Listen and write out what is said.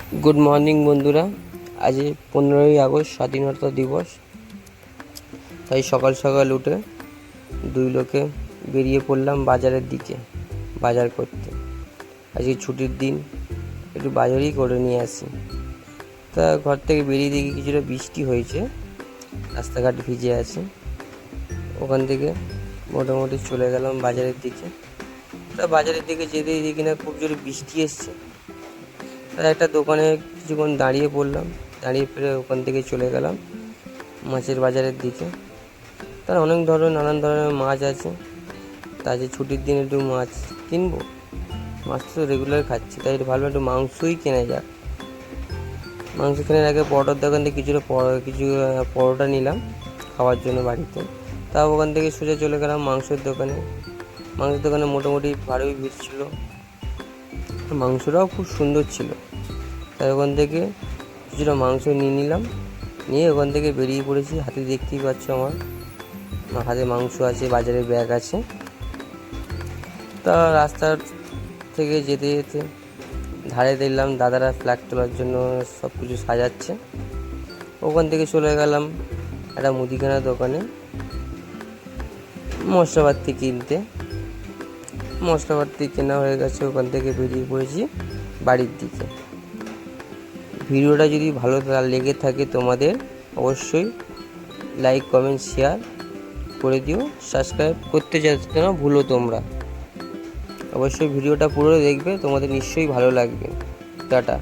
Good morning বন্ধুরা। আজ 15ই August স্বাধীনতা দিবস। তাই সকাল সকাল উঠে দুই লোকে বেরিয়ে পড়লাম বাজারের দিকে বাজার করতে। আজকে ছুটির দিন, একটু বাজারই করে নিয়ে আসি। তা ঘর থেকে বেরিয়ে দেখি কিছুটা বৃষ্টি হয়েছে, রাস্তাঘাট ভিজে আছে। ওখান থেকে মোটামুটি চলে গেলাম বাজারের দিকে। তা বাজারের দিকে যেতেই দেখি না খুব জোরে বৃষ্টি এসছে। একটা দোকানে কিছুক্ষণ দাঁড়িয়ে পড়লাম, দাঁড়িয়ে পড়ে ওখান থেকে চলে গেলাম মাছের বাজারের দিকে। তার নানান ধরনের মাছ আছে। তা যে ছুটির দিন একটু মাছ কিনবো, মাছ তো রেগুলার খাচ্ছি, তাই ভালো একটু মাংসই কেনা যাক। মাংস কেনার আগে পরোটার দোকান থেকে কিছু পরোটা নিলাম খাওয়ার জন্য বাড়িতে। তা ওখান থেকে সোজা চলে গেলাম মাংসের দোকানে মোটামুটি ভালোই ভিড় ছিল, মাংসটাও খুব সুন্দর ছিল। তাই ওখান থেকে কিছুটা মাংস নিয়ে ওখান থেকে বেরিয়ে পড়েছি। হাতে দেখতেই পাচ্ছ আমার হাতে মাংস আছে, বাজারে ব্যাগ আছে। তা রাস্তার থেকে যেতে যেতে ধারে দেখলাম দাদারা ফ্ল্যাগ তোলার জন্য সব কিছু সাজাচ্ছে। ওখান থেকে চলে গেলাম একটা মুদিখানা দোকানে মশলাপাতি কিনতে। মশলাপাতি কেনা হয়ে গেছে, ওখান থেকে বেরিয়ে পড়েছি বাড়ির দিকে। ভিডিওটা যদি ভালো লেগে থাকে তোমাদের, অবশ্যই লাইক কমেন্ট শেয়ার করে দিও। সাবস্ক্রাইব করতে যাতে না ভুলো তোমরা। অবশ্যই ভিডিওটা পুরো দেখবে, তোমাদের নিশ্চয়ই ভালো লাগবে। টাটা।